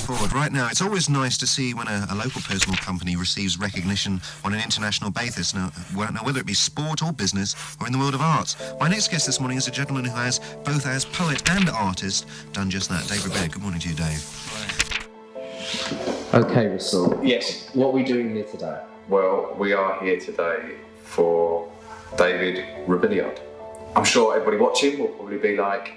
forward. Right now, it's always nice to see when a local personal company receives recognition on an international basis, now whether it be sport or business or in the world of arts. My next guest this morning is a gentleman who has, both as poet and artist, done just that. David Rilliard. Good morning to you, Dave. Okay, Russell. Yes. What are we doing here today? Well, we are here today for David Robilliard. I'm sure everybody watching will probably be like,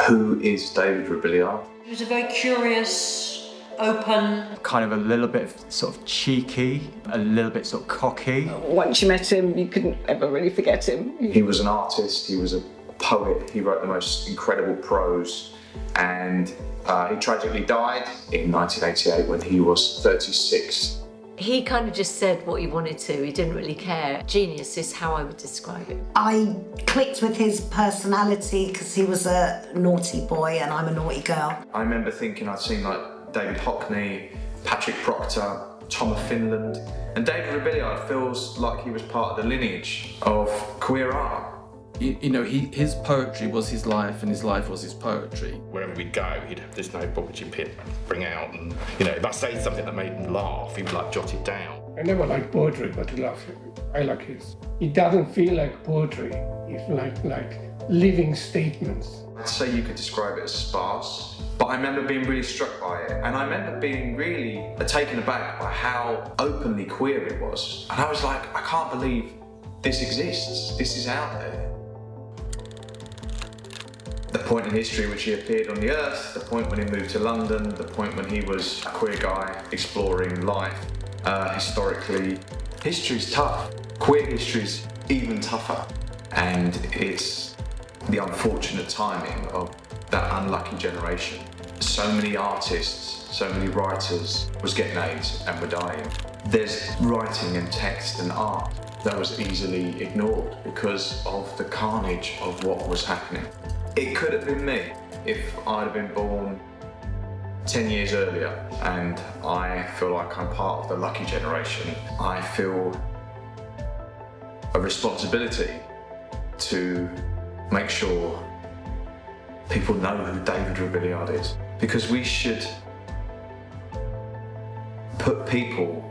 who is David Robilliard? He was a very curious, open... Kind of a little bit sort of cheeky, a little bit sort of cocky. Once you met him, you couldn't ever really forget him. He was an artist, he was a poet, he wrote the most incredible prose, and he tragically died in 1988 when he was 36. He kind of just said what he wanted to, he didn't really care. Genius is how I would describe it. I clicked with his personality because he was a naughty boy and I'm a naughty girl. I remember thinking I'd seen like David Hockney, Patrick Proctor, Tom of Finland, and David Robilliard feels like he was part of the lineage of queer art. You know, his poetry was his life and his life was his poetry. Wherever we'd go, he'd have this notebook which he'd bring out, and you know, if I say something that made him laugh, he would like jot it down. I never liked poetry, but I like his. It doesn't feel like poetry. It's like living statements. I'd say you could describe it as sparse, but I remember being really struck by it, and I remember being really taken aback by how openly queer it was. And I was like, I can't believe this exists. This is out there. The point in history which he appeared on the earth, the point when he moved to London, the point when he was a queer guy exploring life. Historically, history's tough. Queer history's even tougher. And it's the unfortunate timing of that unlucky generation. So many artists, so many writers was getting AIDS and were dying. There's writing and text and art that was easily ignored because of the carnage of what was happening. It could have been me if I'd have been born 10 years earlier, and I feel like I'm part of the lucky generation. I feel a responsibility to make sure people know who David Rilliard is, because we should put people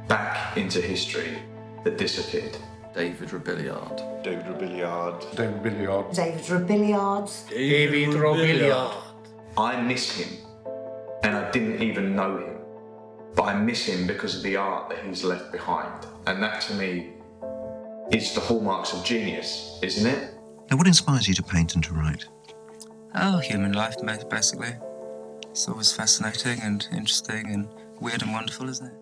back into history that disappeared. David Robilliard. David Robilliard. David Rilliard. David Robilliard. David Robilliard. I miss him, and I didn't even know him, but I miss him because of the art that he's left behind. And that to me is the hallmarks of genius, isn't it? Now, what inspires you to paint and to write? Oh, human life, basically. It's always fascinating and interesting and weird and wonderful, isn't it?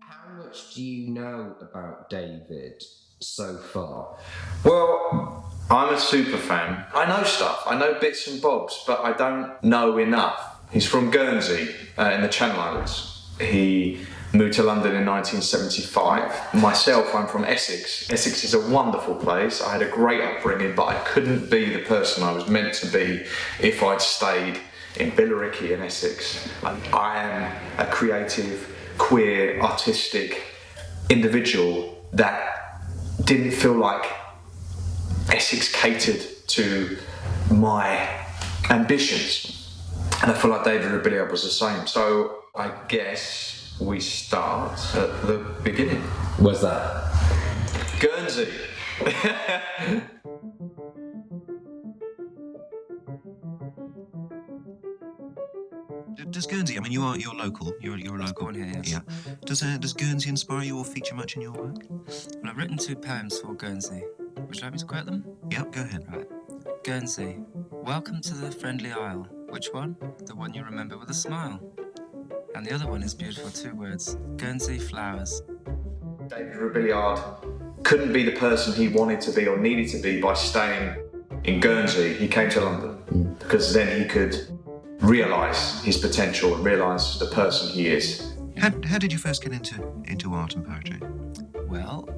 How much do you know about David so far? Well, I'm a super fan. I know stuff, I know bits and bobs, but I don't know enough. He's from Guernsey in the Channel Islands. He moved to London in 1975. Myself, I'm from Essex. Essex is a wonderful place. I had a great upbringing, but I couldn't be the person I was meant to be if I'd stayed in Billericay in Essex. I am a creative, queer, artistic individual that didn't feel like Essex catered to my ambitions. And I feel like David Rilliard was the same. So I guess we start at the beginning. Where's that? Guernsey. Does Guernsey, I mean, you're local, you're a local. Born here, yes. Yeah. Does Guernsey inspire you or feature much in your work? Well, I've written 2 poems for Guernsey. Would you like me to quote them? Yep, go ahead. Right. Guernsey, welcome to the friendly isle. Which one? The one you remember with a smile. And the other one is beautiful, 2 words. Guernsey flowers. David Robilliard couldn't be the person he wanted to be or needed to be by staying in Guernsey. He came to London because then he could realise his potential and realise the person he is. How did you first get into art and poetry? Well,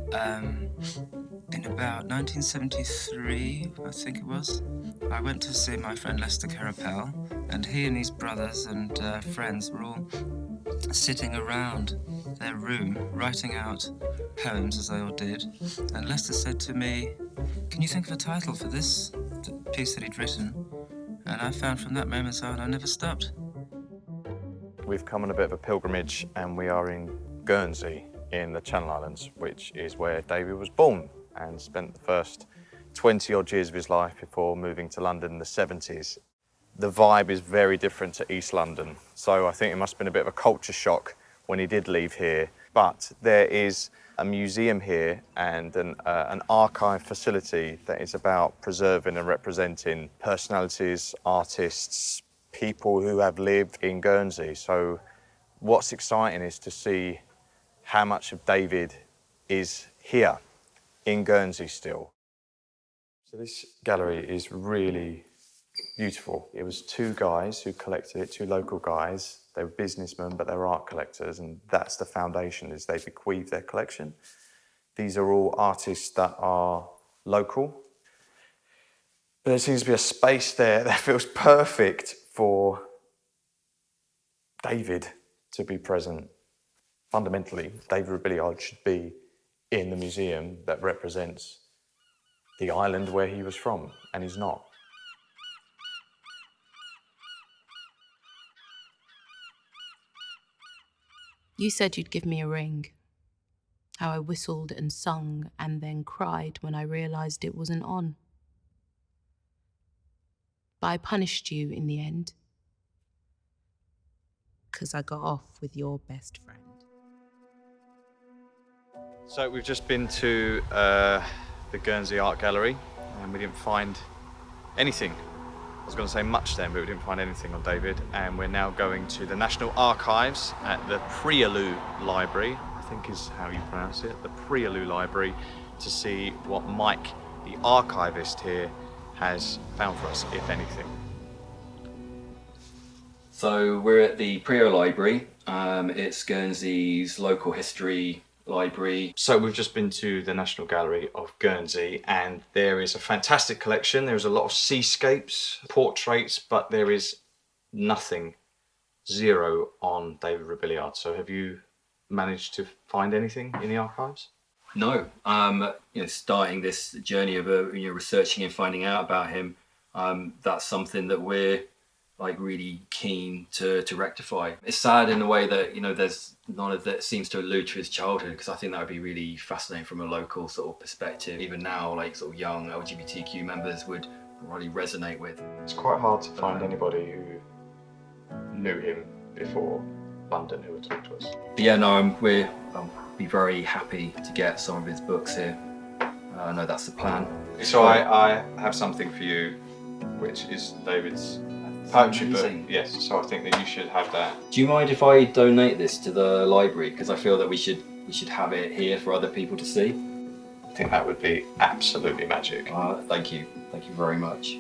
in about 1973, I think it was, I went to see my friend Lester Carapel, and he and his brothers and friends were all sitting around their room writing out poems, as they all did. And Lester said to me, "Can you think of a title for this piece that he'd written, and I found from that moment on I never stopped. We've come on a bit of a pilgrimage, and we are in Guernsey in the Channel Islands, which is where David was born and spent the first 20-odd years of his life before moving to London in the 70s. The vibe is very different to East London, so I think it must have been a bit of a culture shock when he did leave here. But there is a museum here and an archive facility that is about preserving and representing personalities, artists, people who have lived in Guernsey. So what's exciting is to see how much of David is here in Guernsey still. So this gallery is really beautiful. It was two guys who collected it, two local guys. They were businessmen, but they were art collectors, and that's the foundation, is they bequeath their collection. These are all artists that are local. But there seems to be a space there that feels perfect for David to be present. Fundamentally, David Robilliard should be in the museum that represents the island where he was from, and he's not. You said you'd give me a ring. How I whistled and sung and then cried when I realised it wasn't on. But I punished you in the end, 'cause I got off with your best friend. So we've just been to the Guernsey Art Gallery, and we didn't find anything. I was going to say much then, but we didn't find anything on David. And we're now going to the National Archives at the Prialou Library, I think is how you pronounce it, the Prialou Library, to see what Mike, the archivist here, has found for us, if anything. So we're at the Prialou Library. It's Guernsey's local history library. So we've just been to the National Gallery of Guernsey, and there is a fantastic collection. There's a lot of seascapes, portraits, but there is nothing, zero, on David Robilliard. So have you managed to find anything in the archives? No, starting this journey of researching and finding out about him, that's something that we're really keen to rectify. It's sad in a way that there's none of that seems to allude to his childhood, because I think that would be really fascinating from a local sort of perspective. Even now, young LGBTQ members would really resonate with. It's quite hard to find anybody who knew him before London who would talk to us. But yeah, no, we'll be very happy to get some of his books here. I know that's the plan. So I have something for you, which is David's poetry book. Yes, so I think that you should have that. Do you mind if I donate this to the library? Because I feel that we should have it here for other people to see. I think that would be absolutely magic. Thank you very much.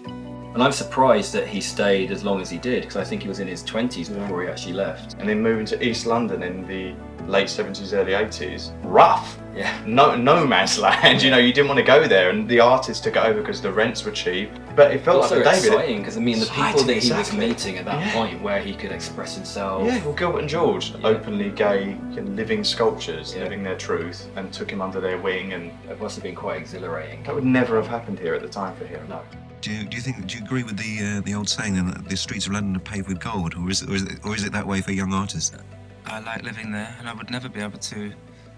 And I'm surprised that he stayed as long as he did, because I think he was in his 20s before he actually left. And then moving to East London in the late 70s, early 80s, rough. Yeah. No man's land. You didn't want to go there, and the artists took it over because the rents were cheap. But it felt also like David. Exciting, because the people that he was meeting at that point, where he could express himself. Yeah, well, Gilbert and George, openly gay, living sculptures, living their truth, and took him under their wing, and it must have been quite exhilarating. That would never have happened here at the time for him. No. Do you agree with the old saying that the streets of London are paved with gold, or is it that way for young artists? I like living there, and I would never be able to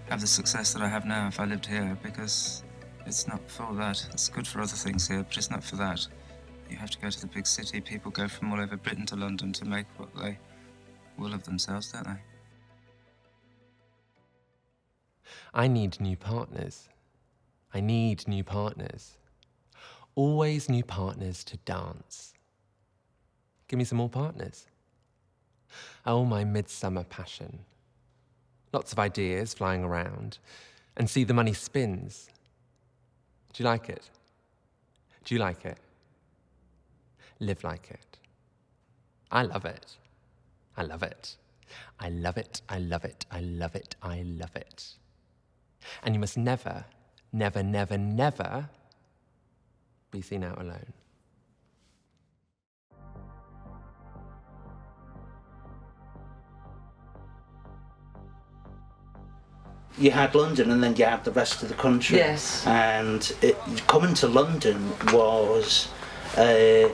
have the success that I have now if I lived here, because it's not for that. It's good for other things here, but it's not for that. You have to go to the big city. People go from all over Britain to London to make what they will of themselves, don't they? I need new partners. I need new partners. Always new partners to dance. Give me some more partners. Oh, my midsummer passion. Lots of ideas flying around, and see the money spins. Do you like it? Do you like it? Live like it. I love it. I love it. I love it. I love it. I love it. I love it. And you must never, never, never, never be seen out alone. You had London and then you had the rest of the country. Yes. And coming to London was a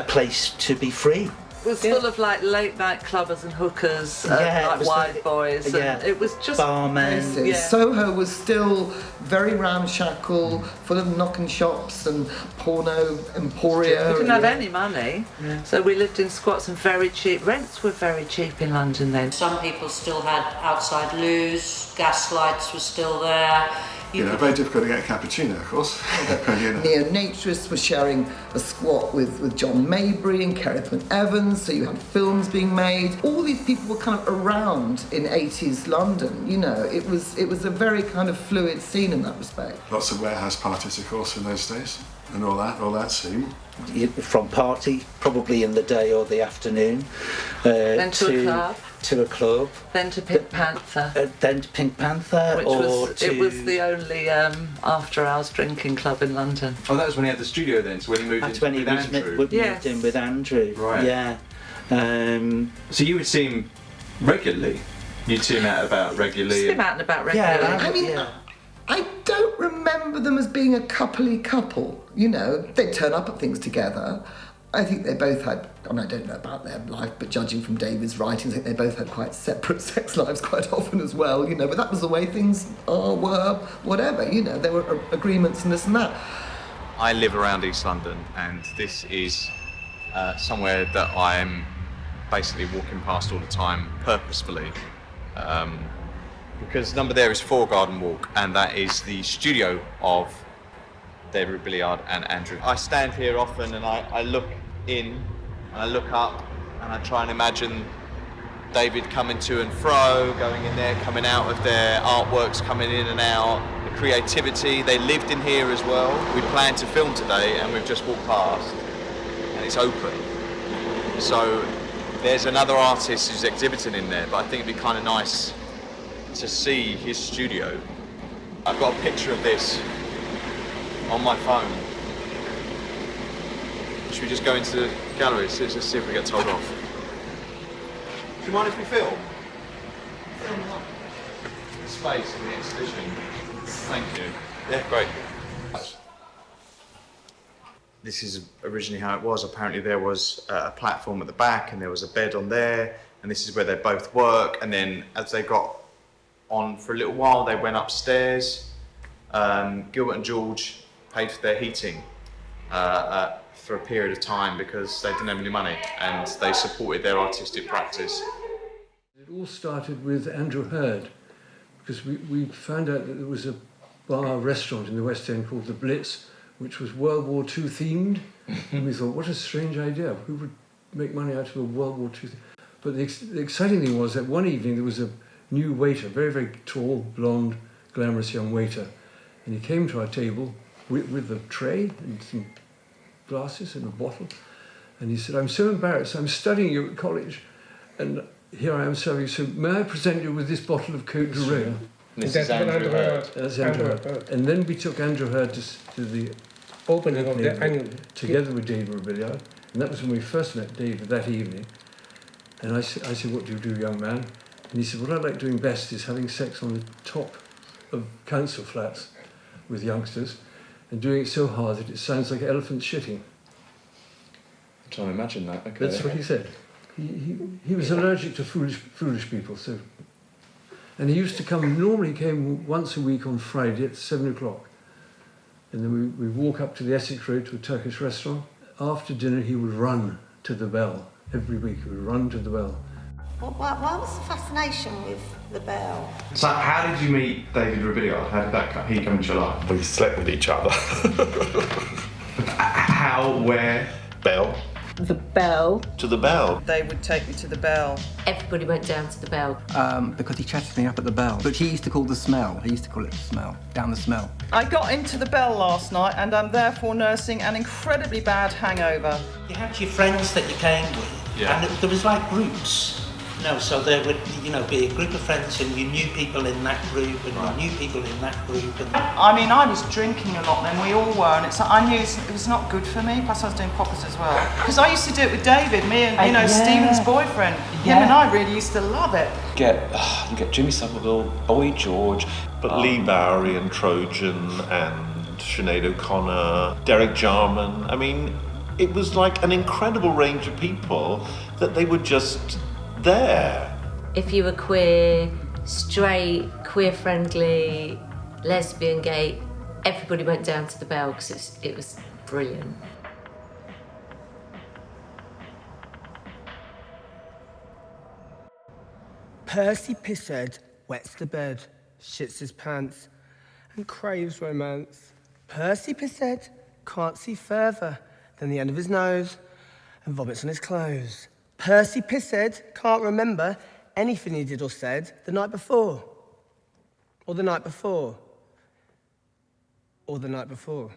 place to be free. It was full of like late night clubbers and hookers, like wide boys. And it was just barmen. Yeah. Soho was still very ramshackle, full of knocking shops and porno emporia. We didn't have any money, so we lived in squats and very cheap. Rents were very cheap in London then. Some people still had outside loos, gas lights were still there. Very difficult to get a cappuccino, of course. Neo-naturists were sharing a squat with John Maybury and Kerith Evans, so you had films being made. All these people were kind of around in 80s London, It was a very kind of fluid scene in that respect. Lots of warehouse parties, of course, in those days, and all that scene. From party, probably in the day or the afternoon. Then to a club. To a club. Then to Pink Panther. Then to Pink Panther. It was the only after-hours drinking club in London. Oh, that was when he had the studio then, so when he moved in with Andrew. Moved in with Andrew. Right. Yeah. So you would see him regularly? You'd see him out and about regularly? See him out and about regularly. I don't remember them as being a coupley couple, They'd turn up at things together. I think they both had, I don't know about their life, but judging from David's writings, I think they both had quite separate sex lives quite often as well, but that was the way things were, whatever, there were agreements and this and that. I live around East London, and this is somewhere that I'm basically walking past all the time, purposefully. Because the number there is 4 Garden Walk, and that is the studio of David Rilliard and Andrew. I stand here often and I look in and I look up and I try and imagine David coming to and fro, going in there, coming out of their artworks, coming in and out, the creativity. They lived in here as well. We planned to film today and we've just walked past and it's open. So there's another artist who's exhibiting in there, but I think it'd be kind of nice to see his studio. I've got a picture of this on my phone. Should we just go into the gallery? Let's just see if we get told off. Do you mind if we film? Film what? The space in the exhibition. Thank you. Yeah, great. This is originally how it was. Apparently there was a platform at the back and there was a bed on there, and this is where they both work, and then as they got on for a little while they went upstairs. Gilbert and George paid for their heating for a period of time because they didn't have any money and they supported their artistic practice. It all started with Andrew Hurd, because we found out that there was a bar restaurant in the West End called the Blitz, which was World War II themed, and we thought, what a strange idea, who would make money out of a World War II thing? But the exciting thing was that one evening there was a new waiter, very, very tall, blonde, glamorous young waiter, and he came to our table with a tray and some glasses and a bottle, and he said, I'm so embarrassed, I'm studying you at college, and here I am serving you, so may I present you with this bottle of Côte de Roi? This is Andrew Hurd. That's Andrew Hurd. And then we took Andrew Hurd to the opening of the annual, together with David Rilliard, and that was when we first met David that evening. And I said, what do you do, young man? And he said, what I like doing best is having sex on the top of council flats with youngsters and doing it so hard that it sounds like elephants shitting. I'm trying to imagine that, okay. That's what he said. He was allergic to foolish people, so. And he used to come, normally came once a week on Friday at 7 o'clock. And then we walk up to the Essex Road to a Turkish restaurant. After dinner, he would run to the bell. Every week, he would run to the bell. What was the fascination with the bell? So how did you meet David Robilliard? How did he come into your life? We slept with each other. How, where? Bell. The bell. To the bell. They would take me to the bell. Everybody went down to the bell. Because he chatted me up at the bell. But he used to call the smell. He used to call it the smell. Down the smell. I got into the bell last night and I'm therefore nursing an incredibly bad hangover. You had your friends that you came with, yeah. And there was like groups. So there would, be a group of friends and you knew people in that group and you knew people in that group. And I mean, I was drinking a lot then, we all were, and I knew it was not good for me, plus I was doing poppers as well. Because I used to do it with David, me and, Stephen's boyfriend. Him and I really used to love it. You get Jimmy Somerville, Boy George, but Lee Bowery and Trojan and Sinead O'Connor, Derek Jarman. I mean, it was like an incredible range of people that they were just there. If you were queer, straight, queer-friendly, lesbian, gay, everybody went down to the Bell because it was brilliant. Percy Pisshead wets the bed, shits his pants, and craves romance. Percy Pisshead can't see further than the end of his nose and vomits on his clothes. Percy Pisshead can't remember anything he did or said the night before, or the night before, or the night before.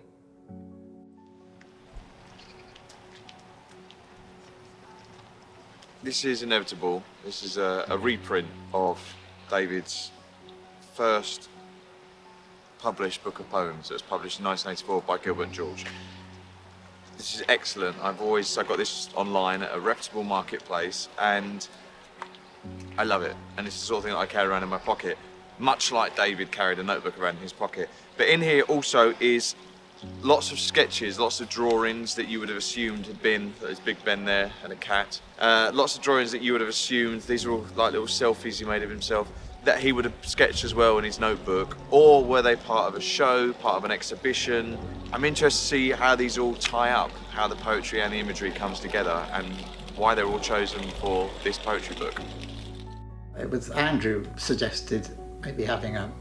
This is inevitable. This is a reprint of David's first published book of poems that was published in 1984 by Gilbert and George. This is excellent. I got this online at a reputable marketplace and I love it. And it's the sort of thing that I carry around in my pocket, much like David carried a notebook around in his pocket. But in here also is lots of sketches, lots of drawings that you would have assumed had been, there's Big Ben there and a cat. Lots of drawings that you would have assumed, these are all like little selfies he made of himself, that he would have sketched as well in his notebook. Or were they part of a show, part of an exhibition? I'm interested to see how these all tie up, how the poetry and the imagery comes together and why they're all chosen for this poetry book. It was Andrew suggested maybe having a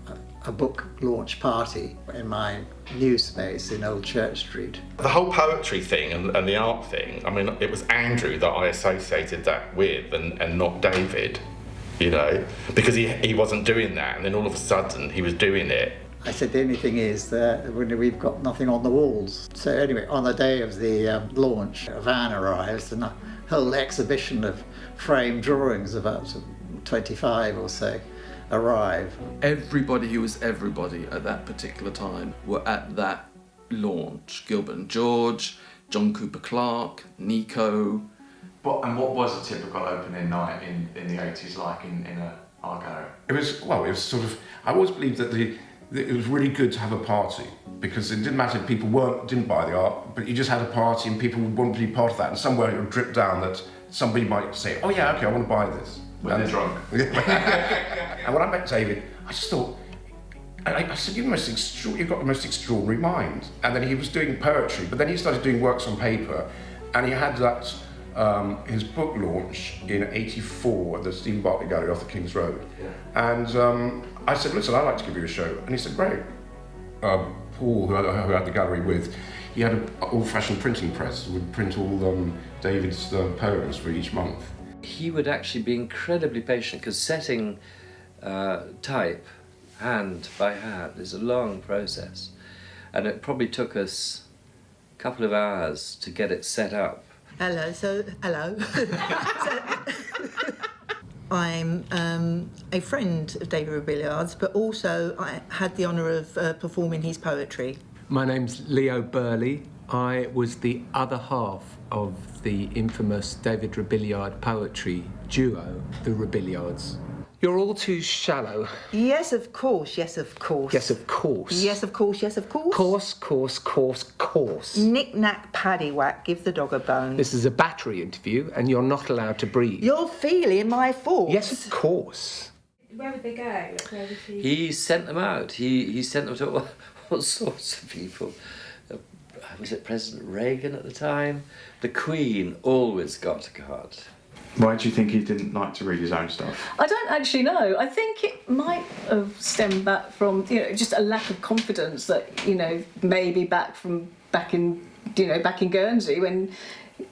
book launch party in my new space in Old Church Street. The whole poetry thing and the art thing, I mean, it was Andrew that I associated that with and not David, you know, because he wasn't doing that and then all of a sudden he was doing it. I said the only thing is that we've got nothing on the walls. So anyway, on the day of the launch, a van arrives and a whole exhibition of framed drawings, about 25 or so, arrive. Everybody who was everybody at that particular time were at that launch. Gilbert and George, John Cooper Clarke, Nico. And what was a typical opening night in the 80s like in a art gallery? It was sort of, I always believed that it was really good to have a party because it didn't matter if people didn't buy the art, but you just had a party and people would want to be part of that, and somewhere it would drip down that somebody might say, oh yeah, okay, I want to buy this. When they're drunk. And when I met David, I just thought, I said, you've got the most extraordinary mind. And then he was doing poetry, but then he started doing works on paper, and he had that, his book launch in '84 at the Stephen Bartley Gallery off the King's Road. Yeah. And I said, listen, I'd like to give you a show. And he said, great. Paul, who I had the gallery with, he had an old-fashioned printing press, would print all David's poems for each month. He would actually be incredibly patient because setting type hand by hand is a long process, and it probably took us a couple of hours to get it set up. Hello. I'm a friend of David Robilliard's, but also I had the honour of performing his poetry. My name's Leo Burley. I was the other half of the infamous David Robilliard poetry duo, the Robilliards. You're all too shallow. Yes, of course. Yes, of course. Yes, of course. Yes, of course. Yes, of course. Course. Knick-knack, paddywhack, give the dog a bone. This is a battery interview and you're not allowed to breathe. You're feeling my thoughts. Yes, of course. Where would they go? Where would He sent them out. He sent them to all sorts of people. Was it President Reagan at the time? The Queen always got a card. Why do you think he didn't like to read his own stuff? I don't actually know. I think it might have stemmed back from, just a lack of confidence that, maybe back in Guernsey when,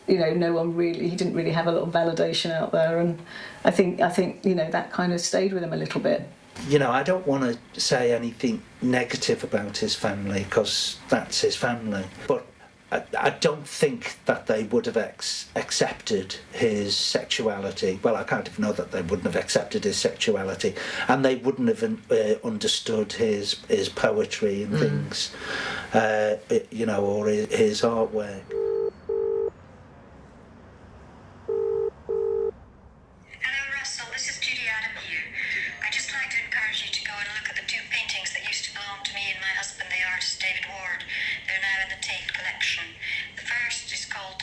no one really, he didn't really have a lot of validation out there, and I think that kind of stayed with him a little bit. I don't want to say anything negative about his family because that's his family, but I don't think that they would have accepted his sexuality. Well, I can't even know that they wouldn't have accepted his sexuality, and they wouldn't have understood his poetry and things, or his artwork. David Ward. They're now in the Tate collection. The first is called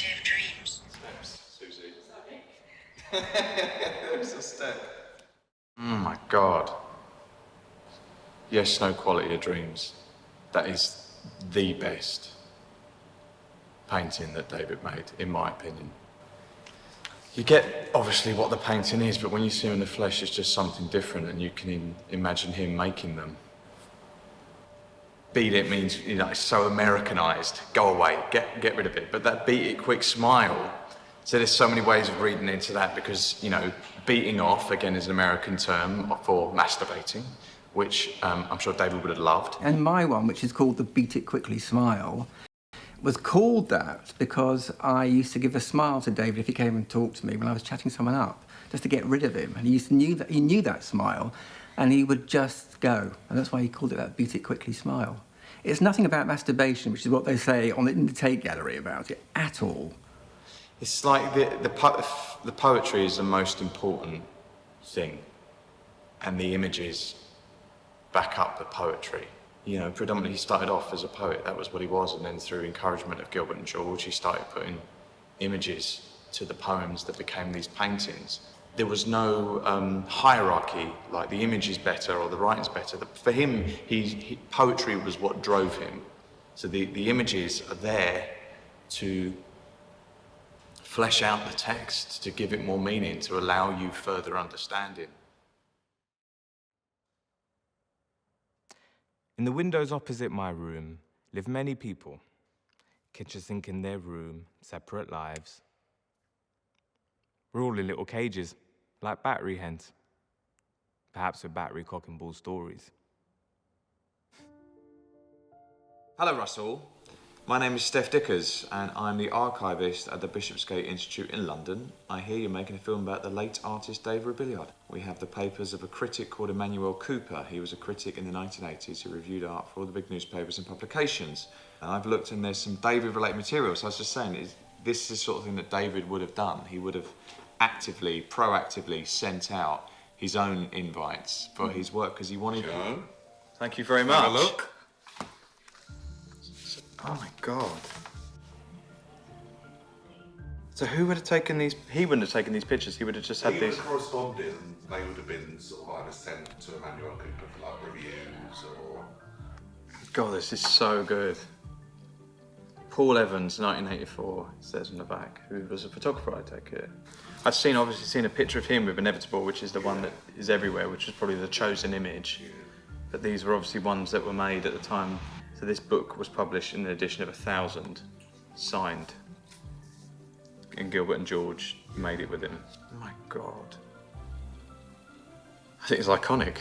negative dreams. Steps, Susie. There's a step. Oh my God. Yes, No Quality of Dreams. That is the best painting that David made, in my opinion. You get, obviously, what the painting is, but when you see him in the flesh, it's just something different, and you can imagine him making them. Beat it means, you know, it's so Americanized. Go away, get rid of it. But that beat it quick smile, so there's so many ways of reading into that because, you know, beating off, again, is an American term for masturbating, which I'm sure David would have loved. And my one, which is called the Beat It Quickly Smile, was called that because I used to give a smile to David if he came and talked to me when I was chatting someone up, just to get rid of him. And he knew that smile, and he would just go. And that's why he called it that Beat It Quickly Smile. It's nothing about masturbation, which is what they say in the Tate Gallery about it, at all. It's like the poetry is the most important thing, and the images back up the poetry. You know, predominantly he started off as a poet, that was what he was, and then through encouragement of Gilbert and George, he started putting images to the poems that became these paintings. There was no hierarchy, like the image is better or the writing's better. For him, poetry was what drove him. So the images are there to flesh out the text, to give it more meaning, to allow you further understanding. In the windows opposite my room live many people, kitchen sink in their room, separate lives. We're all in little cages, like battery hens, perhaps with battery cock and bull stories. Hello, Russell. My name is Steph Dickers, and I'm the archivist at the Bishopsgate Institute in London. I hear you're making a film about the late artist David Rilliard. We have the papers of a critic called Emmanuel Cooper. He was a critic in the 1980s who reviewed art for all the big newspapers and publications. And I've looked, and there's some David-related material. So I was just saying, this is the sort of thing that David would have done. He would have actively, proactively sent out his own invites for his work because he wanted... Joe? Thank you very much. Have a look. Oh my God. So who would have taken these? He wouldn't have taken these pictures. He would have just had He these. would have corresponded, and they would have been sort of either sent to Emmanuel Cooper for like reviews or. God, this is so good. Paul Evans, 1984, it says on the back, who was a photographer, I take it. I've obviously seen a picture of him with Inevitable, which is the one that is everywhere, which is probably the chosen image. But these were obviously ones that were made at the time. So this book was published in an edition of 1,000, signed. And Gilbert and George made it with him. Oh my God. I think it's iconic.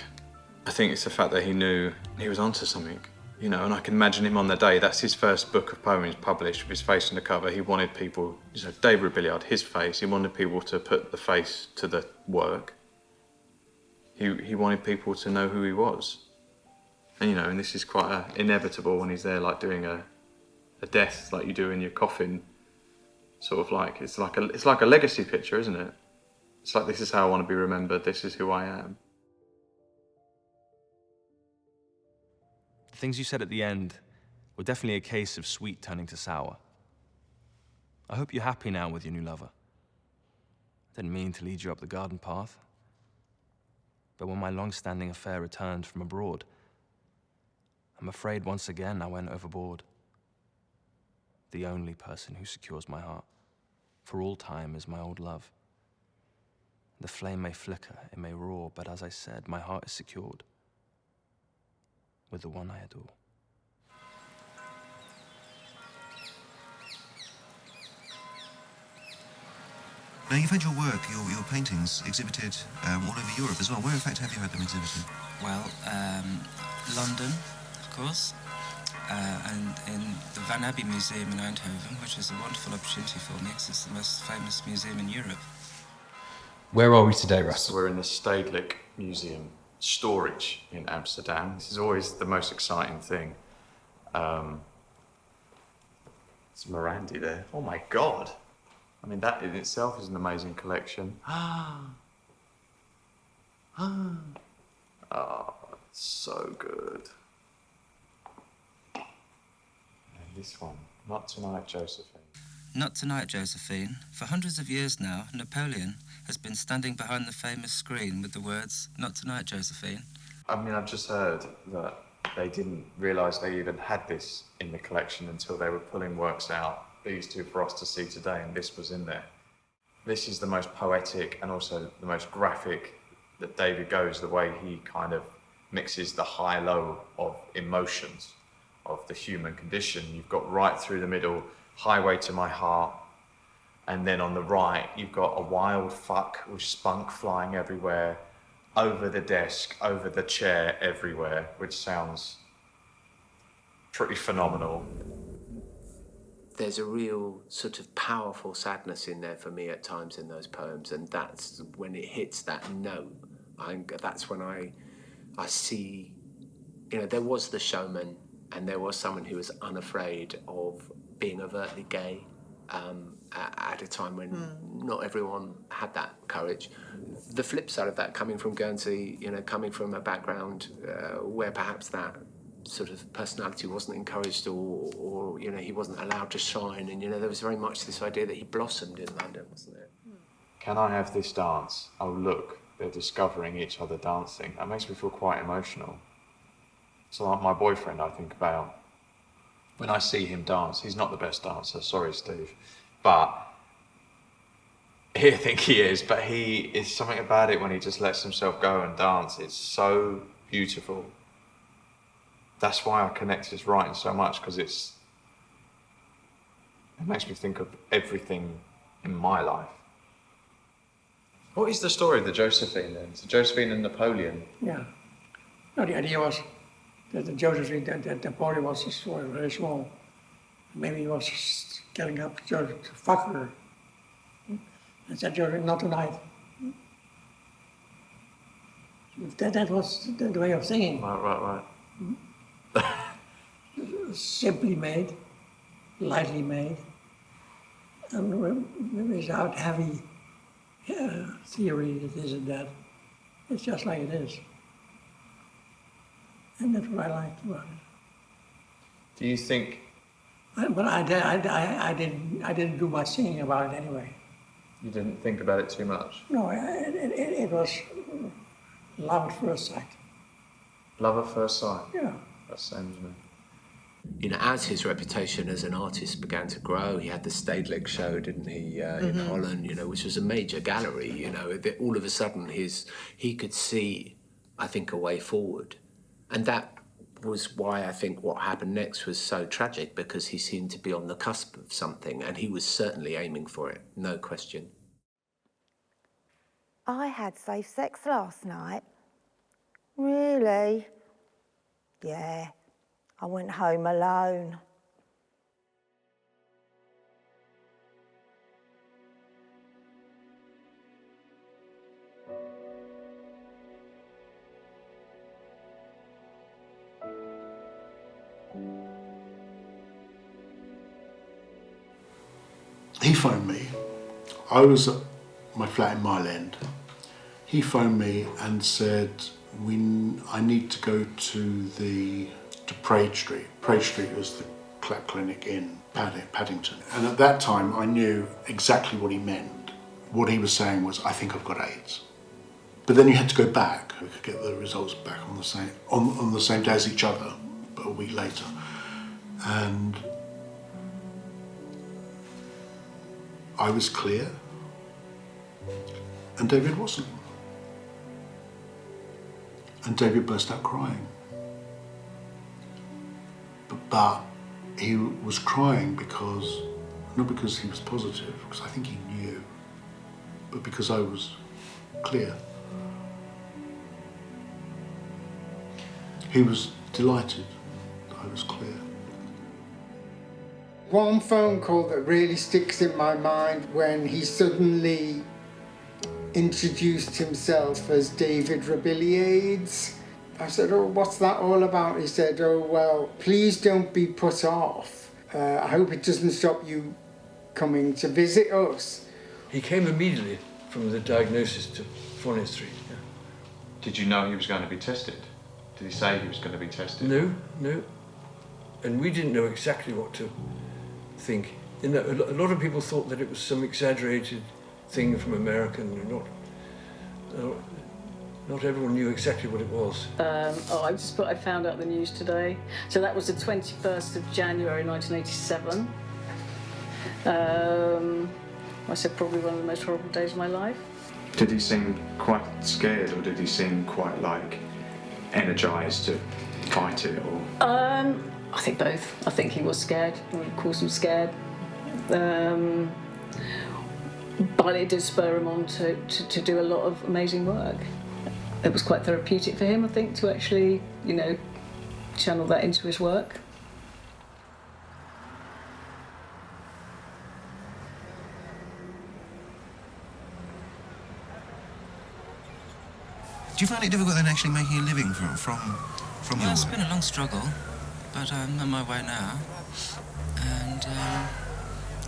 I think it's the fact that he knew he was onto something, you know, and I can imagine him on the day. That's his first book of poems published with his face on the cover. He wanted people, you know, David Rilliard, his face, he wanted people to put the face to the work. He wanted people to know who he was. And, you know, and this is quite inevitable when he's there, like doing a death, like you do in your coffin, sort of like it's like a legacy picture, isn't it? It's like, this is how I want to be remembered. This is who I am. The things you said at the end were definitely a case of sweet turning to sour. I hope you're happy now with your new lover. I didn't mean to lead you up the garden path, but when my long-standing affair returned from abroad, I'm afraid once again I went overboard. The only person who secures my heart for all time is my old love. The flame may flicker, it may roar, but as I said, my heart is secured with the one I adore. Now, you've had your work, your paintings exhibited all over Europe as well. Where, in fact, have you had them exhibited? Well, London, of course, and in the Van Abbey Museum in Eindhoven, which is a wonderful opportunity for me because it's the most famous museum in Europe. Where are we today, Russ? We're in the Stedelijk Museum storage in Amsterdam. This is always the most exciting thing. It's Morandi there. Oh my God. I mean, that in itself is an amazing collection. Oh, it's so good. And this one, Not Tonight, Josephine. Not tonight, Josephine. For hundreds of years now, Napoleon has been standing behind the famous screen with the words, "Not tonight, Josephine." I mean, I've just heard that they didn't realise they even had this in the collection until they were pulling works out, these two for us to see today, and this was in there. This is the most poetic and also the most graphic that David goes, the way he kind of mixes the high-low of emotions of the human condition. You've got right through the middle, Highway to My Heart, and then on the right, you've got a wild fuck with spunk flying everywhere, over the desk, over the chair, everywhere, which sounds pretty phenomenal. There's a real sort of powerful sadness in there for me at times in those poems, and that's when it hits that note. That's when I see, you know, there was the showman, and there was someone who was unafraid of being overtly gay at a time when not everyone had that courage. The flip side of that, coming from Guernsey, you know, coming from a background where perhaps that sort of personality wasn't encouraged, or you know, he wasn't allowed to shine, and you know, there was very much this idea that he blossomed in London, wasn't there? Can I have this dance? Oh look, they're discovering each other dancing. That makes me feel quite emotional. So like my boyfriend, I think about, when I see him dance, he's not the best dancer, sorry Steve, but I think he is, but he is something about it when he just lets himself go and dance. It's so beautiful. That's why I connect to his writing so much, because it makes me think of everything in my life. What is the story of the Josephine then? So Josephine and Napoleon? Yeah. No, the idea was that the Josephine, that Napoleon was very small. Maybe he was getting up to fuck her. And said, Josephine, not tonight. That was the way of singing. Right. Simply made, lightly made, and without heavy theory, this and that. It's just like it is. And that's what I liked about it. Do you think? But I didn't do much singing about it anyway. You didn't think about it too much? No, it was love at first sight. Love at first sight? Yeah. That's the same as me. You know, as his reputation as an artist began to grow, he had the Stedelijk show, didn't he, in Holland, you know, which was a major gallery, you know. All of a sudden, he could see, I think, a way forward. And that was why I think what happened next was so tragic, because he seemed to be on the cusp of something, and he was certainly aiming for it, no question. I had safe sex last night. Really? Yeah. I went home alone. He phoned me. I was at my flat in Mile End. He phoned me and said, I need to go to Praed Street. Praed Street was the clap clinic in Paddington. And at that time, I knew exactly what he meant. What he was saying was, I think I've got AIDS. But then you had to go back. We could get the results back on the same day as each other, but a week later. And I was clear, and David wasn't. And David burst out crying. But he was crying not because he was positive, because I think he knew, but because I was clear. He was delighted that I was clear. One phone call that really sticks in my mind when he suddenly introduced himself as David Robilliard. I said, oh, what's that all about? He said, oh, well, please don't be put off. I hope it doesn't stop you coming to visit us. He came immediately from the diagnosis to Fournier Street. Yeah. Did you know he was going to be tested? Did he say he was going to be tested? No. And we didn't know exactly what to think. You know, a lot of people thought that it was some exaggerated thing from America, and not everyone knew exactly what it was. I found out the news today. So that was the 21st of January 1987. I said probably one of the most horrible days of my life. Did he seem quite scared, or did he seem quite like energised to fight it? Or I think both. I think he was scared. Of course, I'm scared. But it did spur him on to do a lot of amazing work. It was quite therapeutic for him, I think, to actually, you know, channel that into his work. Do you find it difficult then actually making a living from your Well, it's work? been a long struggle, but I'm on my way now. And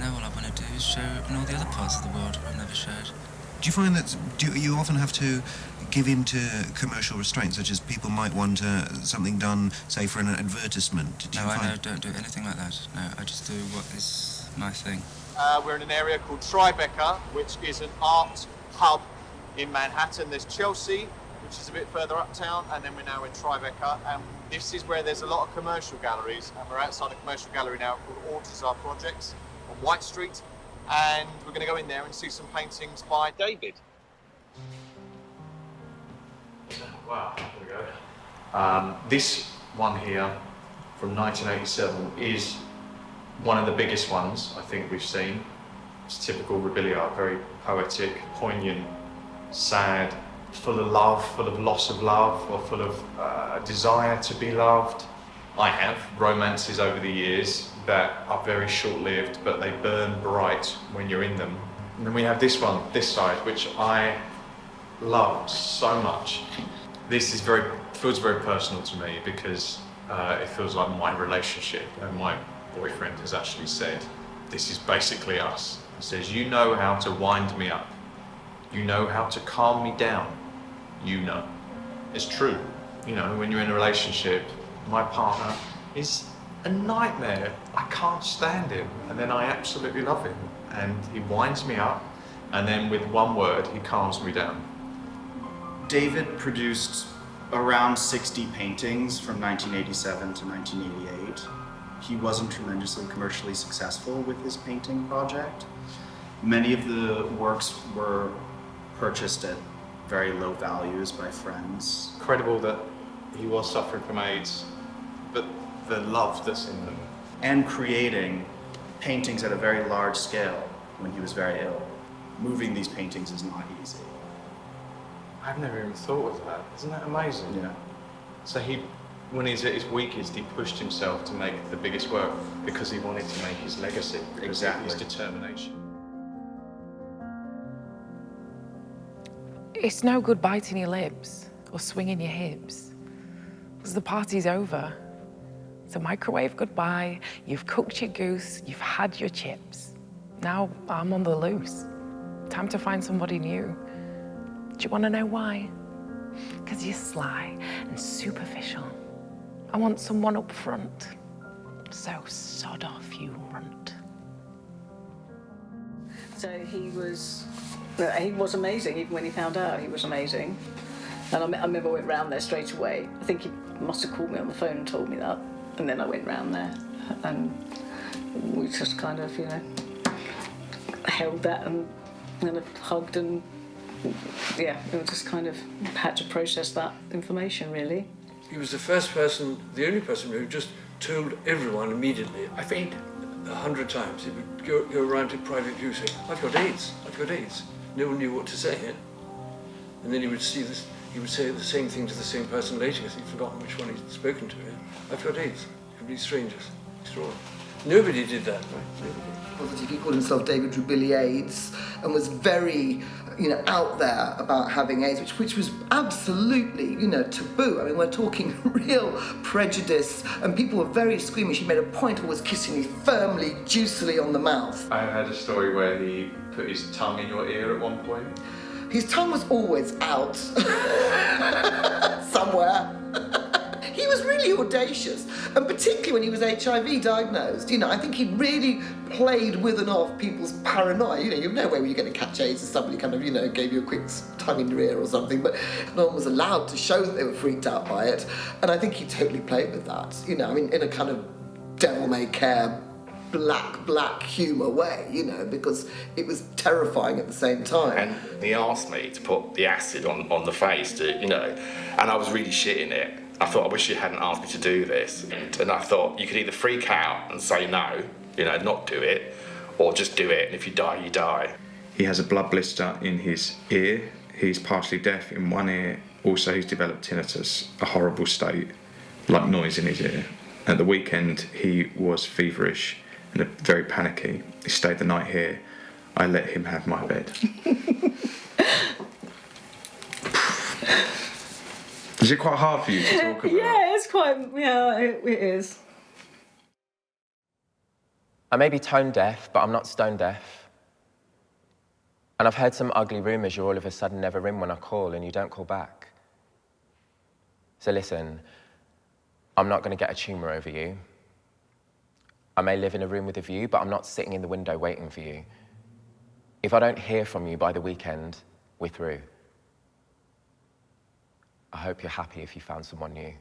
now all I want to do is show in all the other parts of the world I've never showed. Do you find that you often have to give in to commercial restraints, such as people might want something done, say, for an advertisement? I don't do anything like that. No, I just do what is my thing. We're in an area called Tribeca, which is an art hub in Manhattan. There's Chelsea, which is a bit further uptown, and then we're now in Tribeca, and this is where there's a lot of commercial galleries, and we're outside a commercial gallery now called Alcazar Projects on White Street, and we're going to go in there and see some paintings by David. Wow, here we go. This one here from 1987 is one of the biggest ones I think we've seen. It's typical Robilliard, very poetic, poignant, sad, full of love, full of loss of love, or full of desire to be loved. I have romances over the years that are very short-lived, but they burn bright when you're in them. And then we have this one, this side, which I love so much. This is feels very personal to me because it feels like my relationship, and my boyfriend has actually said, this is basically us. He says, you know how to wind me up. You know how to calm me down. You know. It's true. You know, when you're in a relationship, my partner is a nightmare. I can't stand him. And then I absolutely love him. And he winds me up, and then with one word, he calms me down. David produced around 60 paintings from 1987 to 1988. He wasn't tremendously commercially successful with his painting project. Many of the works were purchased at very low values by friends. Incredible that he was suffering from AIDS, but the love that's in them. And creating paintings at a very large scale when he was very ill. Moving these paintings is not easy. I've never even thought of that. Isn't that amazing? Yeah. So when he's at his weakest, he pushed himself to make the biggest work because he wanted to make his legacy. Exactly. His determination. It's no good biting your lips or swinging your hips, because the party's over. It's a microwave goodbye, you've cooked your goose, you've had your chips. Now I'm on the loose. Time to find somebody new. Do you want to know why? Because you're sly and superficial. I want someone up front. So sod off, you runt. So he was amazing, even when he found out he was amazing. And I remember I went round there straight away. I think he must have called me on the phone and told me that. And then I went round there and we just kind of, you know, held that and kind of hugged and, yeah, we just kind of had to process that information, really. He was the first person, the only person who just told everyone immediately. I fainted 100 times. He would go around to private view saying, I've got AIDS, I've got AIDS. No one knew what to say. And then he would say the same thing to the same person later because he'd forgotten which one he'd spoken to. I've got AIDS. Complete strangers. Extraordinary. Nobody did that, right? Nobody. He called himself David Rilliard and was very, out there about having AIDS, which was absolutely, taboo. I mean, we're talking real prejudice, and people were very squeamish. He made a point of always kissing me firmly, juicily on the mouth. I heard a story where he put his tongue in your ear at one point. His tongue was always out somewhere. He was really audacious, and particularly when he was HIV diagnosed. I think he really played with and off people's paranoia. You know where you're going to catch AIDS if somebody kind of, gave you a quick tongue in your ear or something, but no one was allowed to show that they were freaked out by it. And I think he totally played with that, in a kind of devil-may-care, black humour way, because it was terrifying at the same time. And he asked me to put the acid on the face, and I was really shitting it. I thought, I wish you hadn't asked me to do this. And I thought, you could either freak out and say no, not do it, or just do it, and if you die, you die. He has a blood blister in his ear. He's partially deaf in one ear. Also, he's developed tinnitus, a horrible state, like noise in his ear. At the weekend, he was feverish and very panicky. He stayed the night here. I let him have my bed. Is it quite hard for you to talk about? Yeah, it's quite, it is. I may be tone deaf, but I'm not stone deaf. And I've heard some ugly rumours you're all of a sudden never in when I call and you don't call back. So listen, I'm not going to get a tumour over you. I may live in a room with a view, but I'm not sitting in the window waiting for you. If I don't hear from you by the weekend, we're through. I hope you're happy if you found someone new.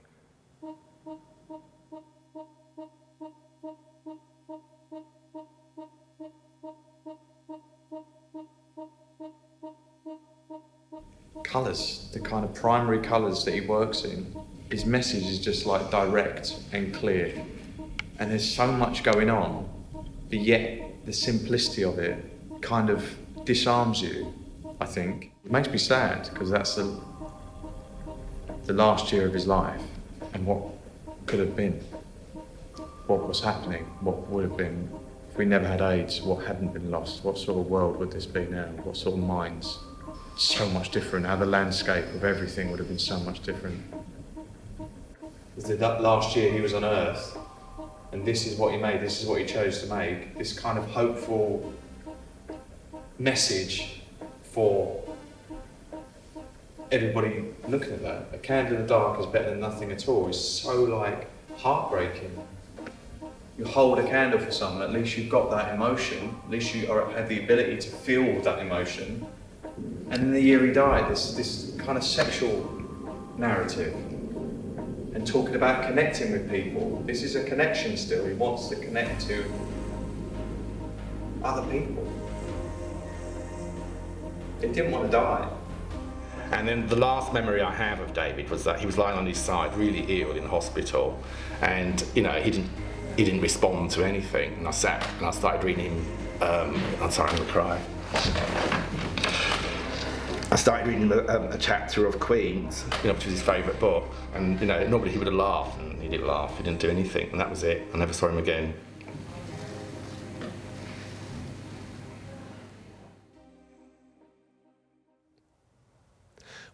Colours, the kind of primary colours that he works in. His message is just like direct and clear. And there's so much going on, but yet the simplicity of it kind of disarms you, I think. It makes me sad, because that's the last year of his life, and what could have been, what was happening, what would have been if we never had AIDS, what hadn't been lost, what sort of world would this be now, what sort of minds. So much different, how the landscape of everything would have been so much different. That last year he was on Earth, and this is what he made, this is what he chose to make, this kind of hopeful message for everybody looking at that. A candle in the dark is better than nothing at all. It's so heartbreaking. You hold a candle for someone, at least you've got that emotion, at least you have the ability to feel that emotion. And in the year he died, this kind of sexual narrative, and talking about connecting with people. This is a connection still. He wants to connect to other people. He didn't want to die. And then the last memory I have of David was that he was lying on his side, really ill in hospital, and he didn't respond to anything. And I sat and I started reading him. I'm sorry, I'm gonna cry. I started reading a chapter of Queen's, which was his favourite book, and normally he would have laughed, and he didn't laugh. He didn't do anything, and that was it. I never saw him again.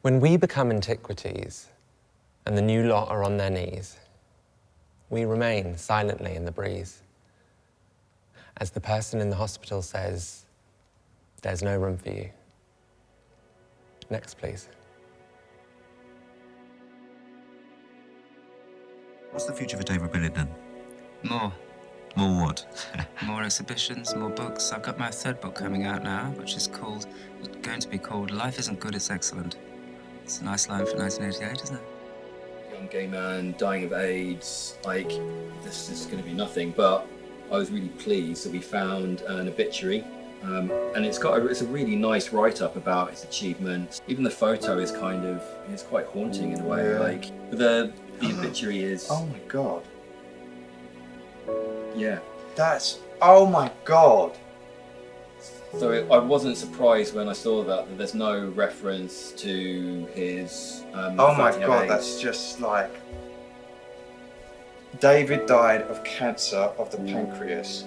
When we become antiquities and the new lot are on their knees, we remain silently in the breeze. As the person in the hospital says, "There's no room for you." Next, please. What's the future for David Rilliard then? More. More what? More exhibitions, more books. I've got my third book coming out now, which is going to be called Life Isn't Good, It's Excellent. It's a nice line for 1988, isn't it? Young gay man dying of AIDS, this is going to be nothing, but I was really pleased that we found an obituary, and it's a really nice write-up about his achievements. Even the photo is it's quite haunting in a way, the obituary is... Oh my God. Yeah. Oh my God. So I wasn't surprised when I saw that there's no reference to his Oh my fighting of God, AIDS. that's just David died of cancer of the pancreas.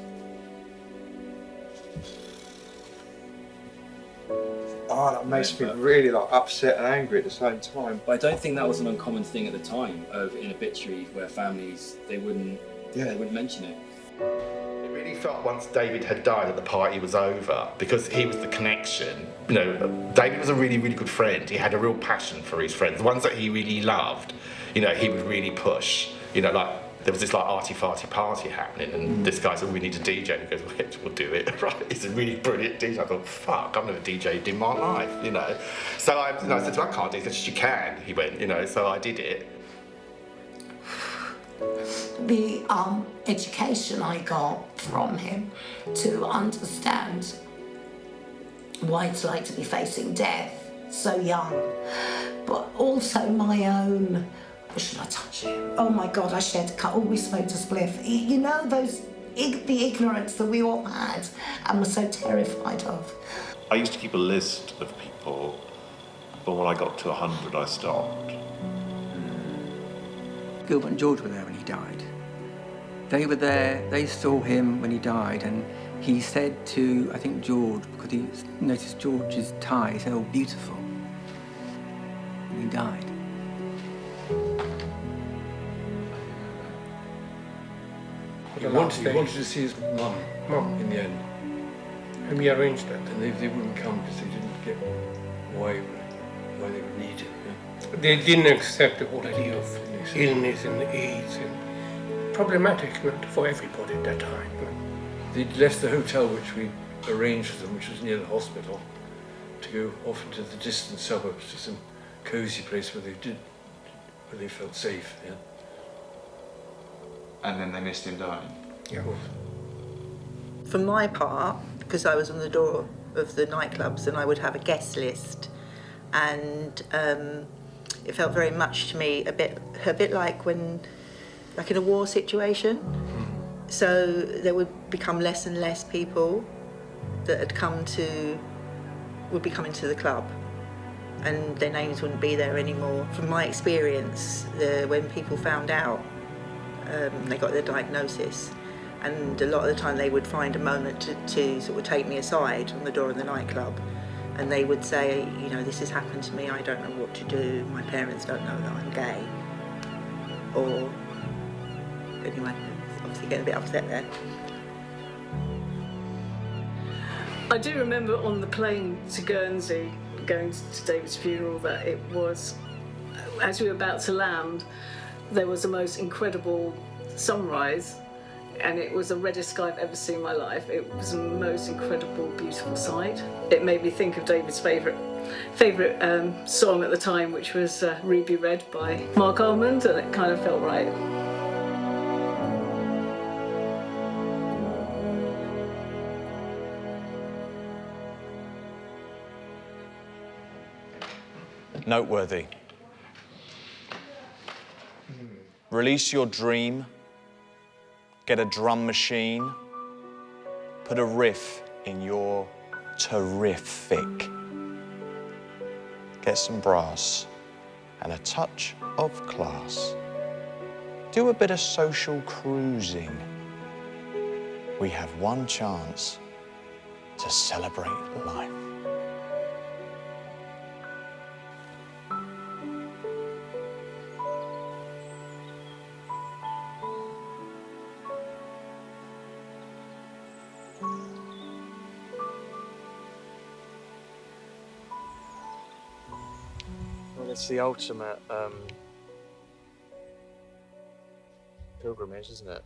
Oh, that makes me really upset and angry at the same time. But I don't think that was an uncommon thing at the time in obituaries where families they wouldn't mention it. It really felt once David had died that the party was over, because he was the connection. David was a really, really good friend. He had a real passion for his friends. The ones that he really loved, he would really push. there was this like arty-farty party happening, and this guy said, we need a DJ, and he goes, well, we'll do it, right? He's a really brilliant DJ. I thought, fuck, I've never DJed in my life, you know. So I said to him, I can't do this. He said, you can. He went, you know, so I did it. The education I got from him to understand why it's like to be facing death so young, but also my own, should I touch it? Oh my God, I shared a cut, we smoked a spliff. You know, the ignorance that we all had and were so terrified of. I used to keep a list of people, but when I got to 100, I stopped. Gilbert and George were there when he died. They were there, they saw him when he died, and he said to, I think, George, because he noticed George's tie, he said, oh, beautiful. And he died. He wanted to see his mum in the end. And we arranged that. And they wouldn't come because they didn't get why they would need him. Yeah. They didn't accept the whole idea of illness and AIDS, and problematic for everybody at that time. They'd left the hotel which we arranged for them, which was near the hospital, to go off into the distant suburbs to some cosy place where they felt safe. Yeah. And then they missed him dying. Yeah. For my part, because I was on the door of the nightclubs and I would have a guest list, and it felt very much to me a bit like in a war situation. So there would become less and less people that would be coming to the club, and their names wouldn't be there anymore. From my experience, when people found out, they got their diagnosis, and a lot of the time they would find a moment to sort of take me aside on the door of the nightclub, and they would say, you know, this has happened to me, I don't know what to do, my parents don't know that I'm gay. Or, anyway, obviously getting a bit upset there. I do remember on the plane to Guernsey, going to David's funeral, that it was, as we were about to land, there was the most incredible sunrise, and it was the reddest sky I've ever seen in my life. It was the most incredible, beautiful sight. It made me think of David's favourite song at the time, which was Ruby Red by Mark Almond, and it kind of felt right. Noteworthy. Release your dream, get a drum machine, put a riff in your terrific. Get some brass and a touch of class. Do a bit of social cruising. We have one chance to celebrate life. It's the ultimate pilgrimage, isn't it?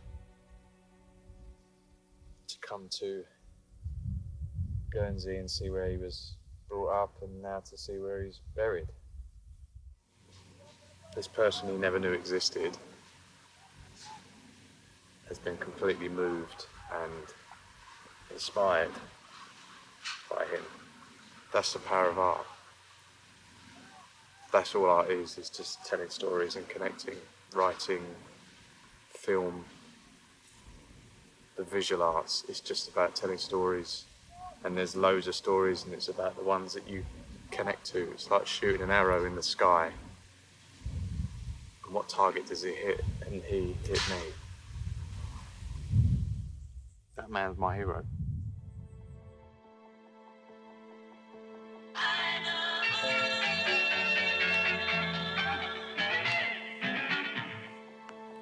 To come to Guernsey and see where he was brought up, and now to see where he's buried. This person he never knew existed has been completely moved and inspired by him. That's the power of art. That's all art is just telling stories and connecting, writing, film. The visual arts is just about telling stories, and there's loads of stories, and it's about the ones that you connect to. It's like shooting an arrow in the sky. And what target does it hit? And he hit me. That man's my hero.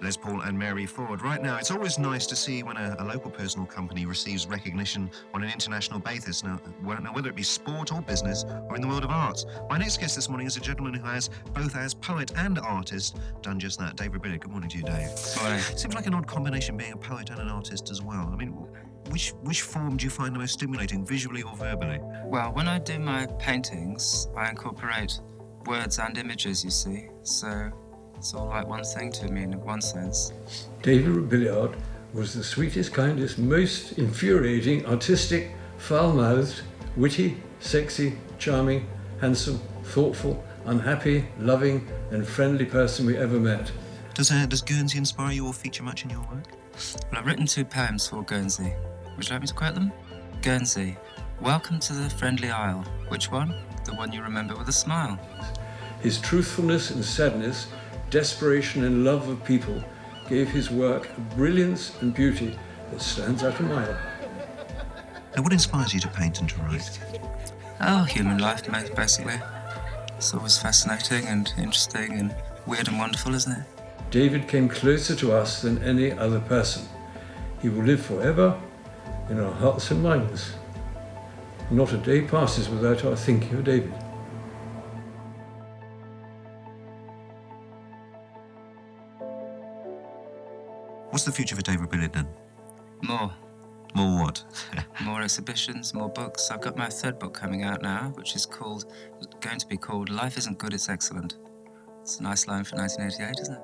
Les Paul and Mary Ford. Right now, it's always nice to see when a local personal company receives recognition on an international basis, now whether it be sport or business or in the world of arts. My next guest this morning is a gentleman who has, both as poet and artist, done just that. David Rilliard. Good morning to you, Dave. Morning. Seems like an odd combination, being a poet and an artist as well. I mean, which form do you find the most stimulating, visually or verbally? Well, when I do my paintings, I incorporate words and images, you see, so it's all like one thing to me in one sense. David Robilliard was the sweetest, kindest, most infuriating, artistic, foul-mouthed, witty, sexy, charming, handsome, thoughtful, unhappy, loving and friendly person we ever met. Does Guernsey inspire you or feature much in your work? Well, I've written 2 poems for Guernsey. Would you like me to quote them? Guernsey, welcome to the friendly isle. Which one? The one you remember with a smile. His truthfulness and sadness, desperation and love of people gave his work a brilliance and beauty that stands out a mile. Now, what inspires you to paint and to write? Oh, human life, basically. It's always fascinating and interesting and weird and wonderful, isn't it? David came closer to us than any other person. He will live forever in our hearts and minds. Not a day passes without our thinking of David. What's the future for David Rilliard then? More. More what? More exhibitions, more books. I've got my 3rd book coming out now, which is going to be called Life Isn't Good, It's Excellent. It's a nice line for 1988, isn't it?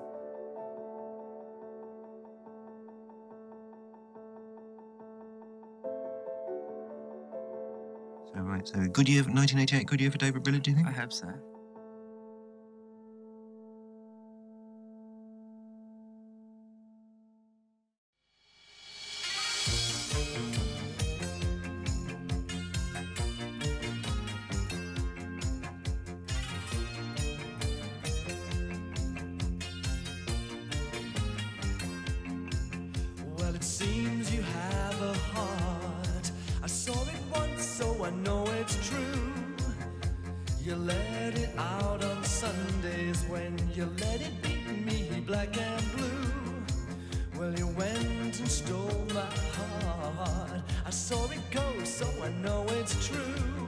So, right, so good year, 1988, good year for David Rilliard, do you think? I hope so. Well, it seems you have a heart. I saw it once, so I know it's true. You let it out on Sundays when you let it beat me black and blue. Well, you went and stole my heart. I saw it go, so I know it's true.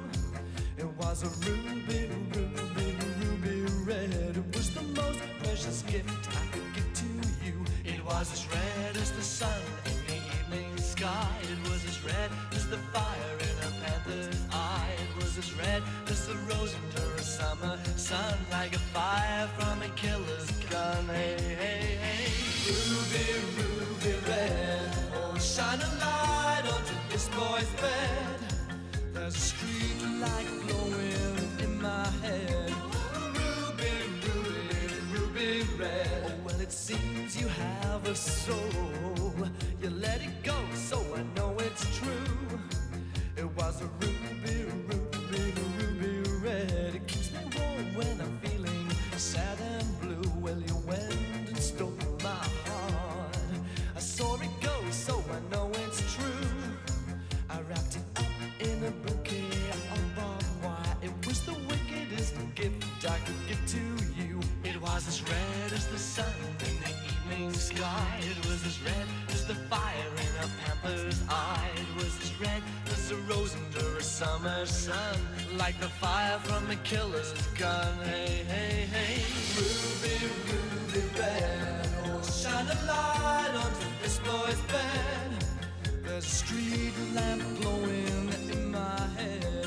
It was a ruby, ruby, ruby red. It was the most precious gift I could give to you. It was as red as the sun in the evening sky. It was as red as the fire in a panther's eye. It was as red as the rose under a summer sun, like a fire from a killer's gun. Hey, hey, hey, ruby, ruby red. Oh, shine a light onto this boy's bed. There's a street light glowing in my head. Ruby, ruby, ruby red. Oh, well, it seems you have a soul. You let it go, so I know it's true. It was a ruby, ruby, ruby red. It keeps me warm when I'm feeling sad and blue. Well, you went and stole my heart. I saw it go, so I know it's true. I wrapped it up in a bouquet of barbed wire. It was the wickedest gift I could give to you. It was as red as the sun in the evening sky. It was as red as the fire in a panther's eye. It was as red as a rose under a summer sun, like the fire from a killer's gun. Hey, hey, hey, ruby, ruby red. Oh, shine a light onto this boy's bed. There's a street lamp glowing in my head.